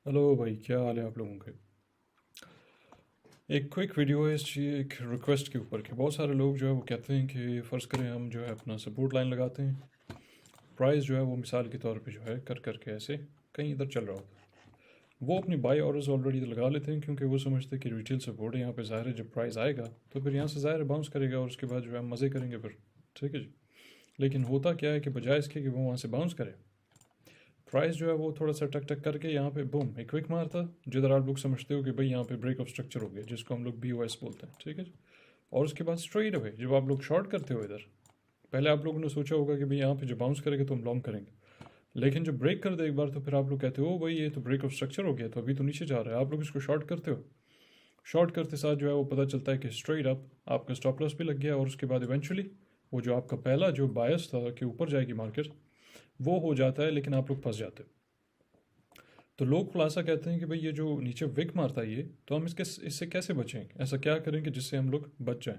Hello भाई, क्या हाल है आप लोगों के। एक क्विक वीडियो है इस एक रिक्वेस्ट के ऊपर कि बहुत सारे लोग जो है वो कहते हैं कि फ़र्ज़ करें हम जो है अपना सपोर्ट लाइन लगाते हैं। प्राइस जो है वो मिसाल के तौर पे जो है कर करके ऐसे कहीं इधर चल रहा होता है। वो अपनी बाई ऑर्डर्स ऑलरेडी लगा लेते हैं क्योंकि वो समझते हैं कि रिटेल सपोर्ट है यहाँ पे, ज़ाहिर है जब प्राइस आएगा तो फिर यहाँ से ज़ाहिर बाउंस करेगा और उसके बाद जो है हम मज़े करेंगे फिर। ठीक है जी। लेकिन होता क्या है कि बजाय इसके कि वो वहाँ से बाउंस करे, प्राइस जो है वो थोड़ा सा टक टक करके यहाँ पे बूम एक क्विक मारता, जिधर आप लोग समझते हो कि भाई यहाँ पे ब्रेक ऑफ स्ट्रक्चर हो गया, जिसको हम लोग BOS बोलते हैं। ठीक है जी। और उसके बाद स्ट्रेट अवे जब आप लोग शॉर्ट करते हो इधर, पहले आप लोगों ने सोचा होगा कि भाई यहाँ पे जो बाउंस करेगा तो हम लॉन्ग करेंगे, लेकिन जब ब्रेक कर दे एक बार तो फिर आप लोग कहते हो भाई ये तो ब्रेक ऑफ स्ट्रक्चर हो गया, तो अभी तो नीचे जा रहा है, आप लोग इसको शॉर्ट करते हो। शॉर्ट करते साथ जो है वो पता चलता है कि स्ट्रेट अप आपका स्टॉप लॉस भी लग गया और उसके बाद इवेंचुअली वो जो आपका पहला जो बायस था कि ऊपर जाएगी मार्केट, वो हो जाता है, लेकिन आप लोग फंस जाते हो। तो लोग खुलासा कहते हैं कि भाई ये जो नीचे विक मारता है ये, तो हम इससे कैसे बचें, ऐसा क्या करें कि जिससे हम लोग बच जाएं।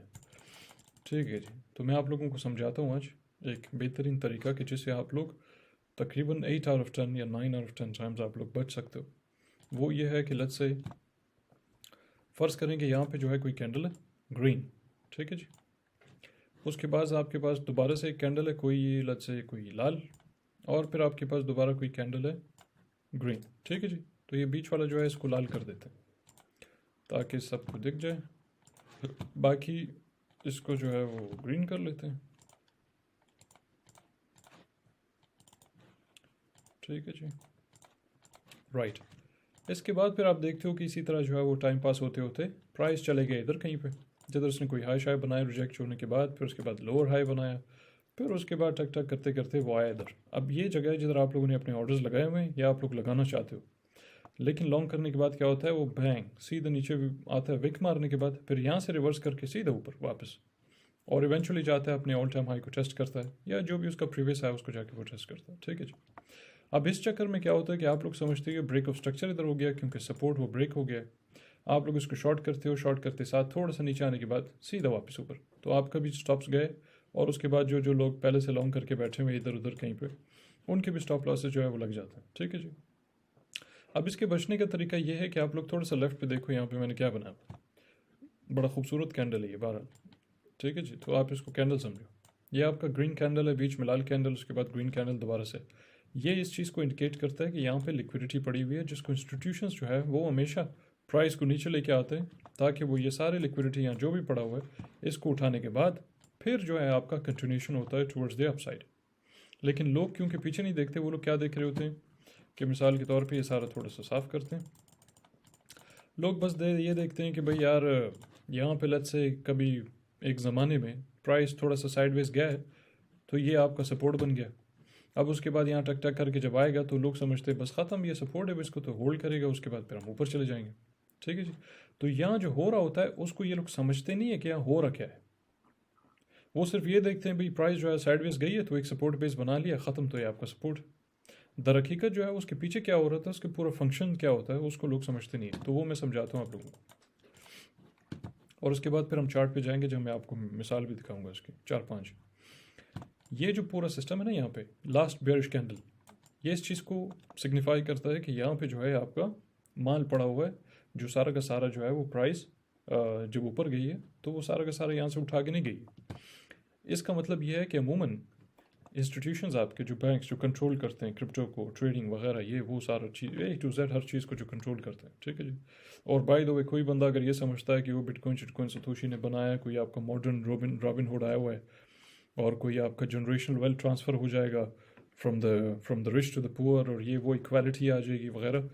ठीक है जी। तो मैं आप लोगों को समझाता हूँ आज एक बेहतरीन तरीका कि जिससे आप लोग तकरीबन 8 आउट ऑफ 10 या 9 आउट ऑफ 10 टाइम्स आप लोग बच सकते हो। वो ये है कि लेट्स से फ़र्ज़ करें कि यहाँ पे जो है कोई कैंडल है ग्रीन। ठीक है जी। उसके बाद आपके पास दोबारा से एक कैंडल है कोई, लेट्स से कोई लाल, और फिर आपके पास दोबारा कोई कैंडल है ग्रीन। ठीक है जी। तो ये बीच वाला जो है इसको लाल कर देते हैं ताकि सबको दिख जाए, बाकी इसको जो है वो ग्रीन कर लेते हैं। ठीक है जी। राइट। इसके बाद फिर आप देखते हो कि इसी तरह जो है वो टाइम पास होते होते प्राइस चले गए इधर कहीं पे, जिधर उसने कोई हाई शाई बनाया रिजेक्ट होने के बाद, फिर उसके बाद लोअर हाई बनाया, फिर उसके बाद टक टक करते करते वो आया इधर। अब ये जगह है जिधर आप लोगों ने अपने ऑर्डर्स लगाए हुए हैं या आप लोग लगाना चाहते हो, लेकिन लॉन्ग करने के बाद क्या होता है, वो बैंग सीधे नीचे भी आता है विक मारने के बाद, फिर यहाँ से रिवर्स करके सीधे ऊपर वापस, और इवेंचुअली जाता है अपने ऑल टाइम हाई को टेस्ट करता है, या जो भी उसका प्रीवियस है उसको जाके वो टेस्ट करता है। ठीक है जी। अब इस चक्कर में क्या होता है कि आप लोग समझते हो कि ब्रेक ऑफ स्ट्रक्चर इधर हो गया क्योंकि सपोर्ट वो ब्रेक हो गया, आप लोग इसको शॉर्ट करते हो, शॉर्ट करते साथ थोड़ा सा नीचे आने के बाद सीधा वापस ऊपर, तो आपका भी स्टॉप्स गए, और उसके बाद जो जो लोग पहले से लॉन्ग करके बैठे हुए इधर उधर कहीं पे, उनके भी स्टॉप लॉसेज जो है वो लग जाते हैं। ठीक है जी। अब इसके बचने का तरीका ये है कि आप लोग थोड़ा सा लेफ्ट पे देखो, यहाँ पे मैंने क्या बनाया, बड़ा खूबसूरत कैंडल है ये बहरहाल। ठीक है जी। तो आप इसको कैंडल समझो, ये आपका ग्रीन कैंडल है, बीच में लाल कैंडल, उसके बाद ग्रीन कैंडल दोबारा से। ये इस चीज़ को इंडिकेट करता है कि यहाँ पे लिक्विडिटी पड़ी हुई है, जिसको इंस्टीट्यूशंस जो है वो हमेशा प्राइस को नीचे लेके आते हैं, ताकि वो ये सारे लिक्विडिटी यहाँ जो भी पड़ा हुआ है इसको उठाने के बाद फिर जो है आपका कंटिन्यूशन होता है टुवर्ड्स द अपसाइड। लेकिन लोग क्योंकि पीछे नहीं देखते, वो लोग क्या देख रहे होते हैं कि मिसाल के तौर पे ये सारा थोड़ा सा साफ़ करते हैं, लोग बस ये देखते हैं कि भाई यार यहाँ पे लेट्स से कभी एक ज़माने में प्राइस थोड़ा सा साइडवेज गया है, तो ये आपका सपोर्ट बन गया। अब उसके बाद यहाँ टक टक करके जब आएगा तो लोग समझते हैं बस ख़त्म, ये सपोर्ट है, इसको तो होल्ड करेगा, उसके बाद फिर हम ऊपर चले जाएंगे। ठीक है जी। तो यहाँ जो हो रहा होता है उसको ये लोग समझते नहीं है कि यहाँ हो रहा क्या है, वो सिर्फ ये देखते हैं भाई प्राइस जो है साइडवेज गई है तो एक सपोर्ट बेस बना लिया, ख़त्म, तो ये आपका सपोर्ट। दर हकीकत जो है उसके पीछे क्या हो रहा था, उसके पूरा फंक्शन क्या होता है, उसको लोग समझते नहीं है, तो वो मैं समझाता हूँ आप लोगों को। और उसके बाद फिर हम चार्ट पे जाएंगे जब मैं आपको मिसाल भी दिखाऊंगा इसकी 4-5। ये जो पूरा सिस्टम है ना यहाँ पे लास्ट बेयरिश कैंडल, ये इस चीज़ को सिग्निफाई करता है कि यहाँ पे जो है आपका माल पड़ा हुआ है, जो सारा का सारा जो है वो प्राइस जब ऊपर गई है तो वो सारा का सारा यहाँ से उठा के नहीं गई। इसका मतलब ये है कि अमूमन इंस्टीट्यूशंस आपके जो बैंक्स जो कंट्रोल करते हैं क्रिप्टो को, ट्रेडिंग वगैरह, ये वो सारा चीज़ A to Z हर चीज़ को जो कंट्रोल करते हैं। ठीक है जी। और बाय द वे कोई बंदा अगर ये समझता है कि वो बिटकॉइन शिटकॉइन सतोशी ने बनाया है, कोई आपका मॉडर्न रॉबिन हुड आया हुआ है, और कोई आपका जनरेशनल वेल्थ ट्रांसफ़र हो जाएगा from the rich to the poor, और ये वो इक्वालिटी आ जाएगी वगैरह,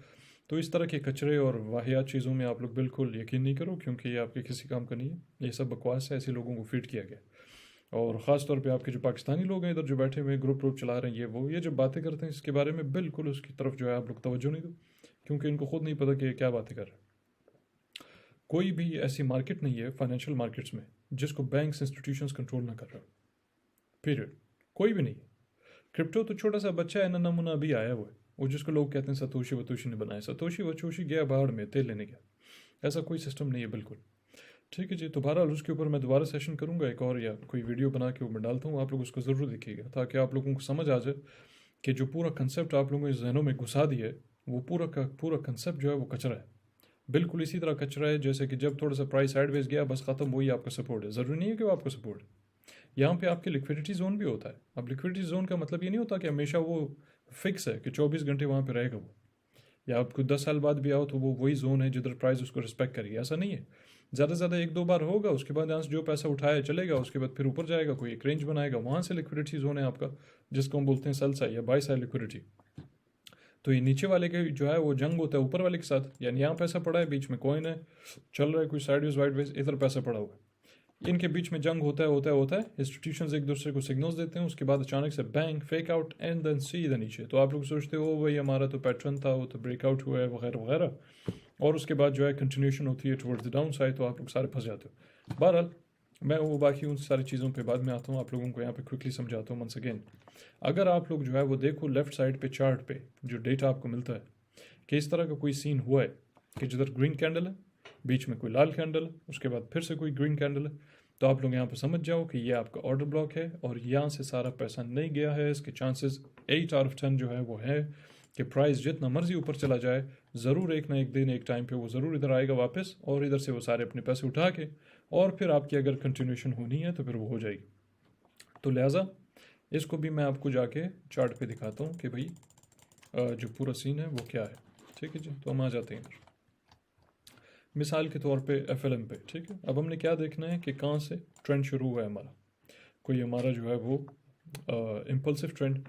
तो इस तरह के कचरे और वाहियात चीज़ों में आप लोग बिल्कुल यकीन नहीं करो, क्योंकि ये आपके किसी काम का नहीं है, ये सब बकवास है, ऐसे लोगों को फीड किया गया। और ख़ास तौर पे आपके जो पाकिस्तानी लोग हैं इधर जो बैठे हुए ग्रुप चला रहे हैं, ये जब बातें करते हैं इसके बारे में, बिल्कुल उसकी तरफ जो है आप लोग तवज्जो नहीं दो, क्योंकि इनको खुद नहीं पता कि ये क्या बातें कर रहे हैं। कोई भी ऐसी मार्केट नहीं है फाइनेंशियल मार्केट्स में जिसको बैंक्स इंस्टीट्यूशंस कंट्रोल ना कर रहे हो, पीरियड। कोई भी नहीं है। क्रिप्टो तो छोटा सा बच्चा है ना, नमूना अभी आया हुआ है, वो जिसको लोग कहते हैं सतोशी वतोशी ने बनाया, सतोशी वतोशी गया बाहर में तेल लेने गया, ऐसा कोई सिस्टम नहीं है बिल्कुल। ठीक है जी। तो बहरहाल उसके ऊपर मैं दोबारा सेशन करूँगा एक और, या कोई वीडियो बना के वो मैं डालता हूँ, आप लोग उसको ज़रूर देखिएगा ताकि आप लोगों को समझ आ जाए कि जो पूरा कंसेप्ट आप लोगों के जहनों में घुसा दिया है वो पूरा का पूरा कंसेप्ट जो है वो कचरा है, बिल्कुल इसी तरह कचरा है जैसे कि जब थोड़ा सा प्राइस साइडवेज गया बस ख़त्म, वही आपका सपोर्ट है। ज़रूरी नहीं है कि वो आपका सपोर्ट है। यहाँ पे आपके लिक्विडिटी जोन भी होता है। अब लिक्विडिटी जोन का मतलब ये नहीं होता कि हमेशा वो फिक्स है कि 24 घंटे वहाँ पे रहेगा वो, या आपको 10 साल बाद भी आओ तो वो वही जोन है जिधर प्राइस उसको रिस्पेक्ट करेगी, ऐसा नहीं है। ज़्यादा से ज़्यादा 1-2 बार होगा, उसके बाद यहाँ से जो पैसा उठाया चलेगा, उसके बाद फिर ऊपर जाएगा, कोई एक रेंज बनाएगा, वहाँ से लिक्विडिटी जोन है आपका, जिसको हम बोलते हैं सेल साइड या बाय साइड लिक्विडिटी। तो ये नीचे वाले के जो है वो जंग होता है ऊपर वाले के साथ, यानी यहाँ पैसा पड़ा है, बीच में कॉइन है, चल रहा है कोई साइडवेज वाइडवेज, इधर पैसा पड़ा हुआ है, इनके बीच में जंग होता है। इंस्टीट्यूशंस एक दूसरे को सिग्नल्स देते हैं, उसके बाद अचानक से bang fake out and then सीधा नीचे। तो आप लोग सोचते हो भाई हमारा तो पैटर्न था, वो तो ब्रेकआउट हुआ है वगैरह वगैरह, और उसके बाद जो है कंटिन्यूशन होती है टुवर्ड्स द डाउन साइड, तो आप लोग सारे फंस जाते हो। बहरहाल मैं वो बाकी उन सारी चीज़ों पे बाद में आता हूँ, आप लोगों को यहाँ पे क्विकली समझाता हूँ वंस अगेन। अगर आप लोग जो है वो देखो लेफ्ट साइड पे चार्ट पे जो डेटा आपको मिलता है कि इस तरह का कोई सीन हुआ है कि जिधर ग्रीन कैंडल है, बीच में कोई लाल कैंडल है, उसके बाद फिर से कोई ग्रीन कैंडल है, तो आप लोग यहाँ पे समझ जाओ कि ये आपका ऑर्डर ब्लॉक है और यहाँ से सारा पैसा नहीं गया है। इसके चांसेस 8/10 जो है वो है कि प्राइस जितना मर्जी ऊपर चला जाए, ज़रूर एक ना एक दिन एक टाइम पे वो ज़रूर इधर आएगा वापस, और इधर से वो सारे अपने पैसे उठा के, और फिर आपकी अगर कंटिन्यूशन होनी है तो फिर वो हो जाएगी। तो लिहाजा इसको भी मैं आपको जाके चार्ट पे दिखाता हूँ कि भाई जो पूरा सीन है वो क्या है। ठीक है जी, तो हम आ जाते हैं इधर मिसाल के तौर पे FLM पे। ठीक है, अब हमने क्या देखना है कि कहाँ से ट्रेंड शुरू हुआ है हमारा, कोई हमारा जो है वो इम्पल्सिव ट्रेंड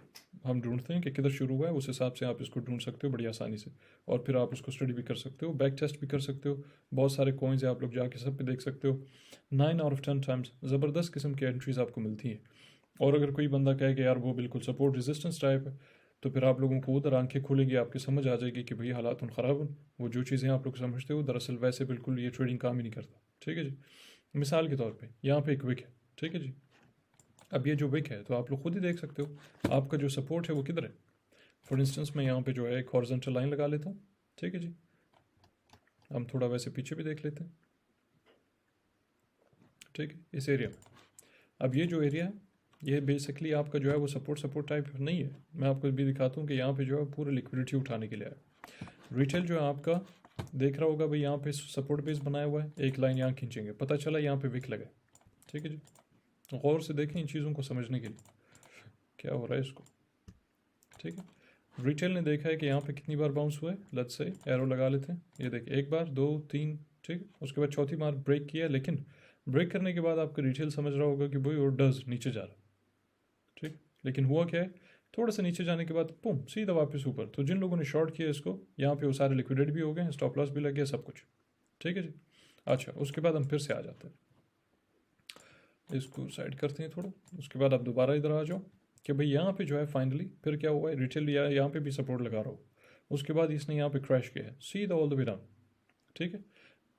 हम ढूंढते हैं कि किधर शुरू हुआ है, उस हिसाब से आप इसको ढूंढ सकते हो बड़ी आसानी से, और फिर आप उसको स्टडी भी कर सकते हो, बैक टेस्ट भी कर सकते हो। बहुत सारे कॉइन्स हैं, आप लोग जाके सब पे देख सकते हो। 9/10 टाइम्स ज़बरदस्त किस्म की एंट्रीज आपको मिलती हैं। और अगर कोई बंदा कहे कि यार वो बिल्कुल सपोर्ट रेजिस्टेंस टाइप है, तो फिर आप लोगों को उधर आंखें खुलेगी, आपकी समझ आ जाएगी कि भाई हालात ख़राब हैं, वो जो चीज़ें आप लोग समझते हो दरअसल वैसे बिल्कुल ये ट्रेडिंग काम ही नहीं करता। ठीक है जी, मिसाल के तौर पे यहाँ पे एक विक है। ठीक है जी, अब ये जो विक है तो आप लोग खुद ही देख सकते हो आपका जो सपोर्ट है वो किधर है। फॉर इंस्टेंस मैं यहाँ पे जो है एक हॉरिजॉन्टल लाइन लगा लेता हूँ। ठीक है जी, हम थोड़ा वैसे पीछे भी देख लेते हैं। ठीक है, इस एरिया में अब ये जो एरिया है ये बेसिकली आपका जो है वो सपोर्ट टाइप नहीं है। मैं आपको भी दिखाता हूँ कि यहाँ पे जो है पूरा लिक्विडिटी उठाने के लिए है। रिटेल जो है आपका देख रहा होगा भाई, यहाँ पे सपोर्ट बेस बनाया हुआ है, एक लाइन यहाँ खींचेंगे, पता चला यहाँ पे विक लगे। ठीक है जी, गौर से देखें इन चीज़ों को समझने के लिए क्या हो रहा है इसको। ठीक है, रिटेल ने देखा है कि यहाँ पे कितनी बार बाउंस हुआ है, लेट्स से एरो लगा लेते हैं, ये देखिए 1 बार 2 3, ठीक, उसके बाद चौथी बार ब्रेक किया, लेकिन ब्रेक करने के बाद आपका रिटेल समझ रहा होगा कि भाई और डज नीचे जा रहा है। ठीक, लेकिन हुआ क्या है, थोड़ा सा नीचे जाने के बाद पुम सीधा वापस ऊपर। तो जिन लोगों ने शॉर्ट किया इसको, यहाँ पे वो सारे लिक्विडेट भी हो गए, स्टॉप लॉस भी लग गया, सब कुछ। ठीक है जी, अच्छा उसके बाद हम फिर से आ जाते हैं, इसको साइड करते हैं थोड़ा। उसके बाद आप दोबारा इधर आ जाओ कि भाई यहाँ पे जो है फाइनली फिर क्या हुआ है, रिटेल यहाँ पे भी सपोर्ट लगा रहा हो, उसके बाद इसने यहाँ पे क्रैश किया है सीधा ऑल द वे डाउन। ठीक है,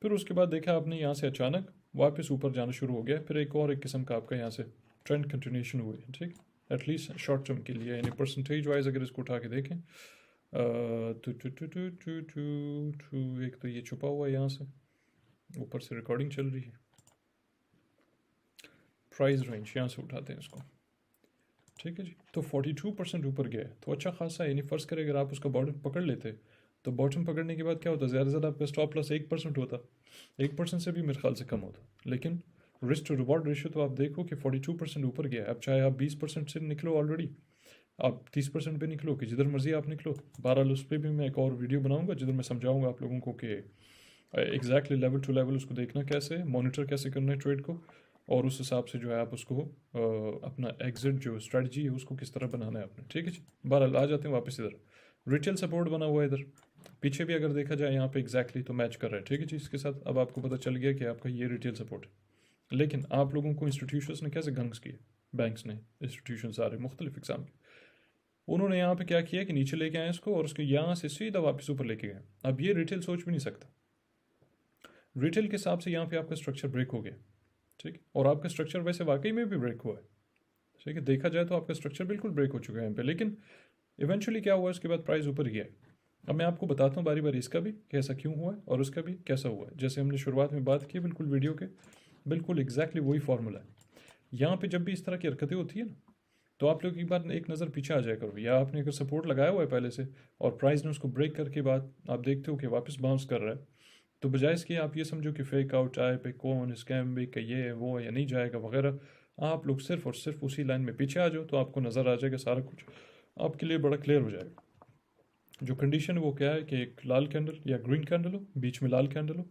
फिर उसके बाद देखा आपने यहाँ से अचानक वापस ऊपर जाना शुरू हो गया, फिर एक और एक किस्म का आपका यहाँ से ट्रेंड कंटिन्यूशन हुई है। ठीक, एटलीस्ट शॉर्ट टर्म के लिए, यानी परसेंटेज वाइज अगर इसको उठा के देखें एक तो ये छुपा हुआ है, यहाँ से ऊपर से रिकॉर्डिंग चल रही है, प्राइस रेंज यहाँ से उठाते हैं इसको। ठीक है जी, तो 42% ऊपर गया है, तो अच्छा खासा, यानी फ़र्ज़ करें अगर आप उसका बॉटम पकड़ लेते तो बॉटम पकड़ने के बाद क्या होता, ज़्यादा से ज़्यादा आपका स्टॉप लॉस 1% होता, 1% से भी मेरे ख्याल से कम होता। लेकिन रिस्क टू रिवॉर्ड रेशियो तो आप देखो कि 42% ऊपर गया है। अब चाहे आप 20% से निकलो ऑलरेडी, आप 30% पे निकलो, कि जिधर मर्जी आप निकलो। बहरहाल उस पर भी मैं एक और वीडियो बनाऊंगा जिधर मैं समझाऊंगा आप लोगों को कि एग्जैक्टली लेवल टू लेवल उसको देखना कैसे, मॉनिटर कैसे करना है ट्रेड को, और उस हिसाब से जो है आप उसको अपना एग्जिट जो स्ट्रेटजी है उसको किस तरह बनाना है आपने। ठीक है जी, बहरहाल आ जाते हैं वापस इधर, रिटेल सपोर्ट बना हुआ है इधर, पीछे भी अगर देखा जाए यहाँ पे एग्जैक्टली तो मैच कर रहा है। ठीक है जी, इसके साथ अब आपको पता चल गया कि आपका ये रिटेल सपोर्ट है। लेकिन आप लोगों को इंस्टीट्यूशंस ने कैसे गंग्स किए, बैंक्स ने, इंस्टीट्यूशन सारे मुख्तलिफ एग्जाम के, उन्होंने यहाँ पे क्या किया कि नीचे लेके आए इसको और उसके यहाँ से सीधा वापस ऊपर लेके गए। अब ये रिटेल सोच भी नहीं सकता, रिटेल के हिसाब से यहाँ पे आपका स्ट्रक्चर ब्रेक हो गया। ठीक, और आपका स्ट्रक्चर वैसे वाकई में भी ब्रेक हुआ है। ठीक है, देखा जाए तो आपका स्ट्रक्चर बिल्कुल ब्रेक हो चुका है यहाँ पे, लेकिन इवेंचुअली क्या हुआ, उसके बाद प्राइस ऊपर गया है। अब मैं आपको बताता हूँ बारी बारी इसका भी कैसा क्यों हुआ है और उसका भी कैसा हुआ है। जैसे हमने शुरुआत में बात की बिल्कुल वीडियो के, बिल्कुल एग्जैक्टली वही फार्मूला है। यहाँ पे जब भी इस तरह की हरकतें होती है ना, तो आप लोग एक बार एक नज़र पीछे आ जाया करो, या आपने अगर सपोर्ट लगाया हुआ है पहले से और प्राइस ने उसको ब्रेक करके बाद आप देखते हो कि वापस बाउंस कर रहा है, तो बजाय इसके आप ये समझो कि फेक आउट आए पे कौन स्कैम भी कि ये है वो है या नहीं जाएगा वगैरह, आप लोग सिर्फ और सिर्फ उसी लाइन में पीछे आ जाओ, तो आपको नज़र आ जाएगा सारा कुछ आपके लिए बड़ा क्लियर हो जाएगा। जो कंडीशन है वो क्या है कि एक लाल कैंडल या ग्रीन कैंडल हो, बीच में लाल कैंडल हो,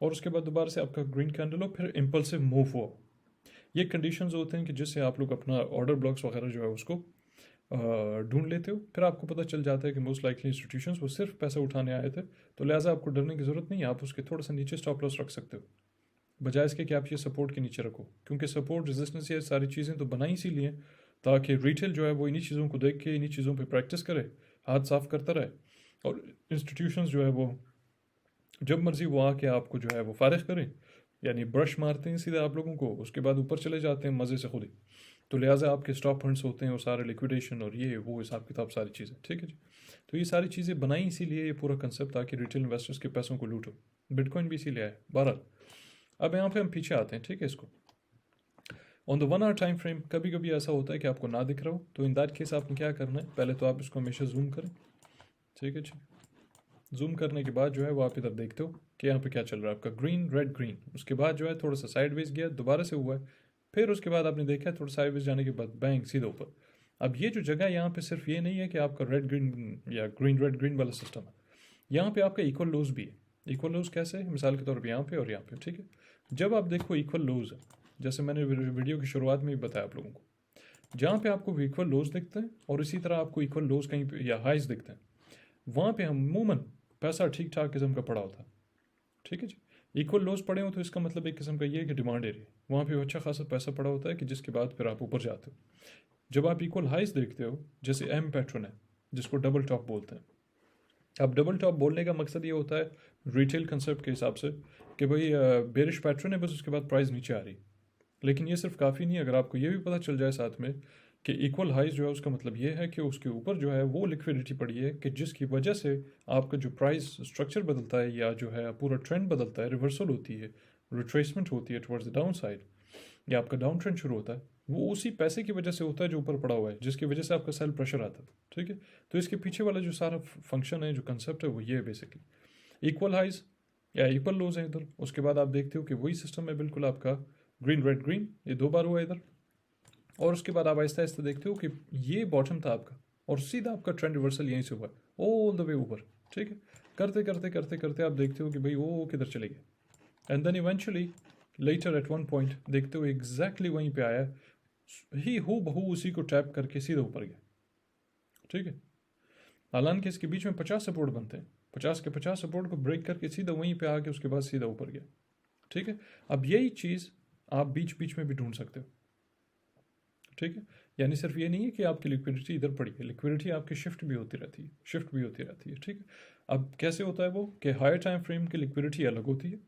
और उसके बाद दोबारा से आपका ग्रीन कैंडल हो, फिर इम्पल्सिव मूव हो। ये कंडीशंस होते हैं कि जिससे आप लोग अपना ऑर्डर ब्लॉक्स वगैरह जो है उसको ढूंढ लेते हो। फिर आपको पता चल जाता है कि मोस्ट लाइकली इंस्टीट्यूशंस वो सिर्फ पैसा उठाने आए थे, तो लिहाजा आपको डरने की ज़रूरत नहीं है, आप उसके थोड़ा सा नीचे स्टॉप लॉस रख सकते हो, बजाय इसके कि आप ये सपोर्ट के नीचे रखो, क्योंकि सपोर्ट रेजिस्टेंस ये सारी चीज़ें तो बनाई इसीलिए ताकि रिटेल जो है वो इन्हीं चीज़ों को देख के इन्हीं चीज़ों पे प्रैक्टिस करे, हाथ साफ करता रहे, और इंस्टीट्यूशंस जो है वो जब मर्जी वो आके आपको जो है वो फारिग करें, यानी ब्रश मारते हैं सीधे आप लोगों को, उसके बाद ऊपर चले जाते हैं मज़े से खुद ही। तो लिहाजा आपके स्टॉप फंड्स होते हैं वो सारे लिक्विडेशन और ये वो हिसाब किताब सारी चीज़ें, ठीक है जी। तो ये सारी चीज़ें बनाई इसीलिए ये पूरा कंसेप्ट, ताकि रिटेल इन्वेस्टर्स के पैसों को लूटो। बिटकॉइन भी इसीलिए है। बहरहाल अब यहाँ पे हम पीछे आते हैं, ठीक है। इसको on the 1 hour time frame कभी कभी ऐसा होता है कि आपको ना दिख रहा हो, तो इन दैट केस आपने क्या करना है, पहले तो आप इसको हमेशा जूम करें, ठीक है जी। जूम करने के बाद जो है वो आप इधर देखते हो कि यहाँ पे क्या चल रहा है आपका, ग्रीन रेड ग्रीन, उसके बाद जो है थोड़ा सा साइडवेज गया, दोबारा से हुआ है, फिर उसके बाद आपने देखा थोड़ा साइडवेज जाने के बाद बैंक सीधा ऊपर। अब ये जो जगह यहाँ पे सिर्फ ये नहीं है कि आपका रेड ग्रीन या ग्रीन रेड ग्रीन वाला सिस्टम है, यहाँ पे आपका इक्वल लोज भी है। इक्वल लोज कैसे है, मिसाल के तौर पर यहाँ पे और यहाँ पे, ठीक है। जब आप देखो इक्वल लोज है, जैसे मैंने वीडियो की शुरुआत में भी बताया आप लोगों को, जहाँ पे आपको इक्वल लोज दिखते हैं और इसी तरह आपको इक्वल लोज कहीं पे या हाइज दिखते हैं, वहाँ पे अमूमन पैसा ठीक ठाक किस्म का पड़ा होता है, ठीक है जी। इक्वल लोज पड़े हो तो इसका मतलब एक किस्म का ये है कि डिमांड एरिया, वहाँ पे अच्छा खासा पैसा पड़ा होता है कि जिसके बाद फिर आप ऊपर जाते हो। जब आप इक्वल हाइज देखते हो, जैसे एम पैटर्न है जिसको डबल टॉप बोलते हैं, अब डबल टॉप बोलने का मकसद ये होता है रिटेल कंसेप्ट के हिसाब से कि भाई बेरिश पैटर्न है, बस उसके बाद प्राइस नीचे आ रही। लेकिन ये सिर्फ काफ़ी नहीं, अगर आपको ये भी पता चल जाए साथ में कि इक्वल हाइज जो है उसका मतलब ये है कि उसके ऊपर जो है वो लिक्विडिटी पड़ी है कि जिसकी वजह से आपका जो प्राइस स्ट्रक्चर बदलता है या जो है पूरा ट्रेंड बदलता है, रिवर्सल होती है, रिट्रेसमेंट होती है टुवर्ड्स द डाउन साइड, या आपका डाउन ट्रेंड शुरू होता है, वो उसी पैसे की वजह से होता है जो ऊपर पड़ा हुआ है, जिसकी वजह से आपका सेल प्रेशर आता है, ठीक है। तो इसके पीछे वाला जो सारा फंक्शन है, जो कंसेप्ट है, वो ये है बेसिकली इक्वल हाइज या इक्वल लोज है इधर। उसके बाद आप देखते हो कि वही सिस्टम है बिल्कुल आपका, ग्रीन रेड ग्रीन, ये 2 बार हुआ इधर, और उसके बाद आप आहिस्ता आहिस्ता देखते हो कि ये बॉटम था आपका और सीधा आपका ट्रेंड रिवर्सल यहीं से हुआ ऑल द वे ऊपर, ठीक है। करते करते करते करते आप देखते हो कि भाई वो किधर चले गए, and then eventually later at one point देखते हो एग्जैक्टली वहीं पे आया ही हु बहू उसी को टैप करके सीधा ऊपर गया, ठीक है। हालांकि इसके बीच में 50 सपोर्ट बनते हैं, 50 के 50 सपोर्ट को ब्रेक करके सीधा वहीं पे आके उसके बाद सीधा ऊपर गया, ठीक है। अब यही चीज़ आप बीच बीच में भी ढूंढ सकते हो, ठीक है। यानी सिर्फ ये नहीं है कि आपकी लिक्विडिटी इधर पड़ी है, लिक्विडिटी आपकी शिफ्ट भी होती रहती है, शिफ्ट भी होती रहती है, ठीक है। अब कैसे होता है वो कि हायर टाइम फ्रेम की लिक्विडिटी अलग होती है,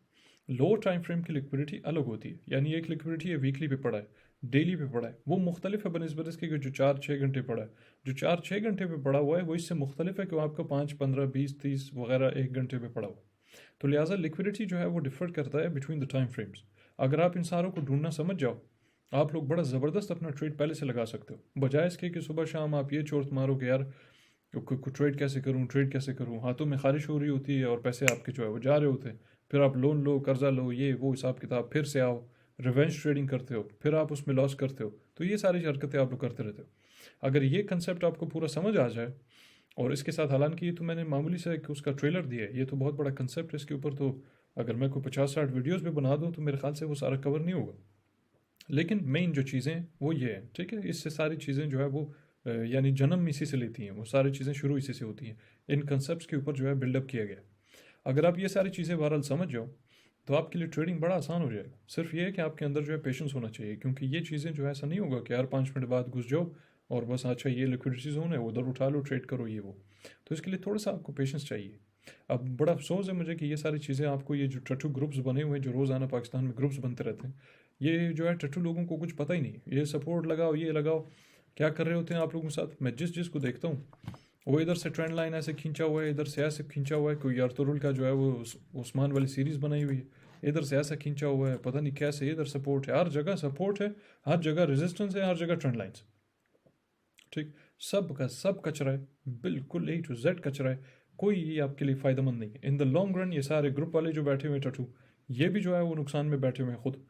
लोअर टाइम फ्रेम की लिक्विडिटी अलग होती है। यानी एक लिक्विडिटी है वीकली पे पड़ा है, डेली पे पड़ा है, वो मुख्तलिफ है बनस्बत इसके जो 4-6 घंटे पड़ा है। जो 4-6 घंटे पे पड़ा हुआ है वो इससे मुख्तलिफ है कि वो आपका 5, 15, 20, 30 वगैरह 1 घंटे पे पड़ा हुआ। तो लिहाजा लिक्विडिटी जो है वो डिफर करता है बिटवीन द टाइम फ्रेम्स। अगर आप इन सारों को ढूंढना समझ जाओ, आप लोग बड़ा ज़बरदस्त अपना ट्रेड पहले से लगा सकते हो, बजाय इसके कि सुबह शाम आप ये चोट मारो कि यार ट्रेड कैसे करूँ, ट्रेड कैसे करूँ, हाथों में खारिश हो रही होती है और पैसे आपके जो है वो जा रहे होते हैं, फिर आप लोन लो, कर्जा लो, ये वो हिसाब किताब, फिर से आओ रिवेंज ट्रेडिंग करते हो, फिर आप उसमें लॉस करते हो। तो ये सारी हरकतें आप लोग करते रहते हो। अगर ये कंसेप्ट आपको पूरा समझ आ जाए, और इसके साथ हालांकि ये तो मैंने मामूली सा एक उसका ट्रेलर दिया है, ये तो बहुत बड़ा कंसेप्ट है, इसके ऊपर तो अगर मैं कोई 50-60 वीडियोज़ भी बना दूँ तो मेरे ख्याल से वो सारा कवर नहीं होगा। लेकिन मेन जो चीज़ें वो ये है, ठीक है। इससे सारी चीज़ें जो है वो यानी जन्म इसी से लेती हैं, वो सारी चीज़ें शुरू इसी से होती हैं, इन कंसेप्ट के ऊपर जो है बिल्डअप किया गया। अगर आप ये सारी चीज़ें बहरहाल समझ जाओ तो आपके लिए ट्रेडिंग बड़ा आसान हो जाएगा। सिर्फ ये है कि आपके अंदर जो है पेशेंस होना चाहिए, क्योंकि ये चीज़ें जो है ऐसा नहीं होगा कि यार 5 मिनट बाद घुस जाओ और बस अच्छा ये लिक्विडिटी जोन है उधर उठा लो, ट्रेड करो, ये वो। तो इसके लिए थोड़ा सा आपको पेशेंस चाहिए। अब बड़ा अफसोस है मुझे कि ये सारी चीज़ें आपको, ये जो टट्टू ग्रुप्स बने हुए हैं जो रोज़ाना पाकिस्तान में ग्रुप्स बनते रहते हैं, ये जो है टट्टू लोगों को कुछ पता ही नहीं, ये सपोर्ट लगाओ, ये लगाओ, क्या कर रहे होते हैं आप लोगों के साथ। मैं जिस को देखता हूँ वो इधर से ट्रेंड लाइन ऐसे खींचा हुआ है, इधर से ऐसे खींचा हुआ है, कोई अर्तुरुल का जो है वो उस्मान वाली सीरीज़ बनाई हुई है, इधर से ऐसा खींचा हुआ है, पता नहीं कैसे, इधर सपोर्ट है, हर जगह सपोर्ट है, हर जगह रेजिस्टेंस है, हर जगह ट्रेंड लाइन्स। ठीक, सब का सब कचरा है, बिल्कुल A to Z कचरा है, कोई ये आपके लिए फ़ायदेमंद नहीं है। इन द लॉन्ग रन ये सारे ग्रुप वाले जो बैठे हुए हैं टट्टू, ये भी जो है वो नुकसान में बैठे हुए हैं खुद,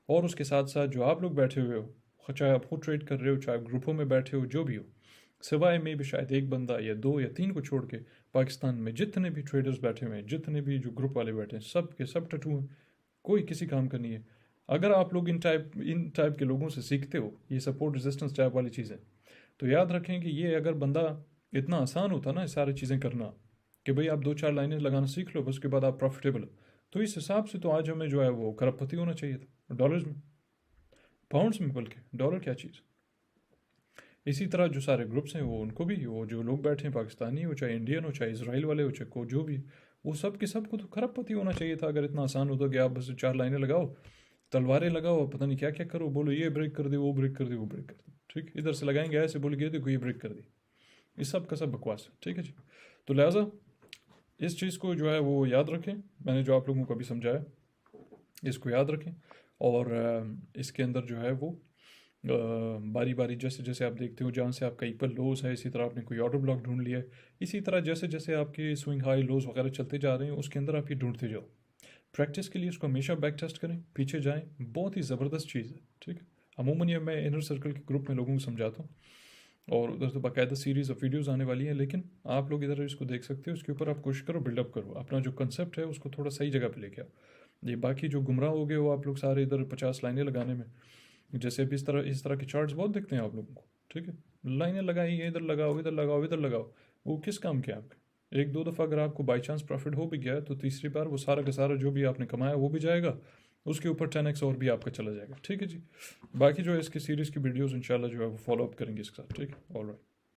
और उसके साथ साथ जो आप लोग बैठे हुए हो, चाहे आप खुद ट्रेड कर रहे हो, चाहे ग्रुपों में बैठे हो, जो भी हो, सिवाय में भी शायद एक बंदा या दो या तीन को छोड़ के पाकिस्तान में जितने भी ट्रेडर्स बैठे हुए हैं, जितने भी जो ग्रुप वाले बैठे हैं, सब के सब टट्टू हैं, कोई किसी काम का नहीं है। अगर आप लोग इन टाइप के लोगों से सीखते हो ये सपोर्ट रेजिस्टेंस टाइप वाली चीज़ें, तो याद रखें कि ये अगर बंदा इतना आसान होता ना ये सारी चीज़ें करना, कि भाई आप 2-4 लाइनें लगाना सीख लो बस, उसके बाद आप प्रॉफिटेबल हो, तो इस हिसाब से तो आज हमें जो है वो खरबपति होना चाहिए था, डॉलर्स में, पाउंड्स में, बल्कि डॉलर क्या चीज़। इसी तरह जो सारे ग्रुप्स हैं वो उनको भी, वो जो लोग बैठे हैं पाकिस्तानी हो, चाहे इंडियन हो, चाहे इसराइल वाले हो, चाहे को जो भी, वो सब के सब को तो खरबपति होना चाहिए था। अगर इतना आसान होता कि आप बस 4 लाइनें लगाओ, तलवारें लगाओ, पता नहीं क्या क्या करो, बोलो ये ब्रेक कर दे, वो ब्रेक कर दे, वो ब्रेक कर दे, ठीक, इधर से लगाएंगे ऐसे, बोलेंगे देखो ये ब्रेक कर दी, इस सब का सब बकवास है, ठीक है जी। तो लिहाजा इस चीज़ को जो है वो याद रखें, मैंने जो आप लोगों को अभी समझाया इसको याद रखें, और इसके अंदर जो है वो बारी बारी जैसे जैसे आप देखते हो जहाँ से आपका इक्वल लोस है, इसी तरह आपने कोई ऑर्डर ब्लॉक ढूंढ लिया है, इसी तरह जैसे जैसे आपके स्विंग हाई लोस वगैरह चलते जा रहे हैं उसके अंदर आप ये ढूंढते जाओ। प्रैक्टिस के लिए इसको हमेशा बैक टेस्ट करें, पीछे जाएं, बहुत ही ज़बरदस्त चीज़ है, ठीक है। अमूमन ये मैं इनर सर्कल के ग्रुप में लोगों को समझाता हूँ, और उधर तो बाकायदा सीरीज़ ऑफ वीडियोज़ आने वाली हैं, लेकिन आप लोग इधर इसको देख सकते हो, उसके ऊपर आप कोशिश करो, बिल्डअप करो, अपना जो कंसेप्ट है उसको थोड़ा सही जगह पे लेके आओ। ये बाकी जो गुमराह हो गए हो आप लोग सारे इधर 50 लाइनें लगाने में, जैसे अभी इस तरह के चार्ट्स बहुत दिखते हैं आप लोगों को, ठीक है, लाइनें लगाई, इधर लगाओ, इधर लगाओ, इधर लगाओ, वो किस काम के आपके। एक दो दफ़ा अगर आपको बाई चांस प्रॉफिट हो भी गया तो तीसरी बार वो सारा का सारा जो भी आपने कमाया वो भी जाएगा, उसके ऊपर 10x और भी आपका चला जाएगा, ठीक है जी। बाकी जो है इसकी सीरीज़ की वीडियोज़ इंशाल्लाह जो है वो फॉलो अप करेंगे इसके साथ, ठीक है, ऑलराइट।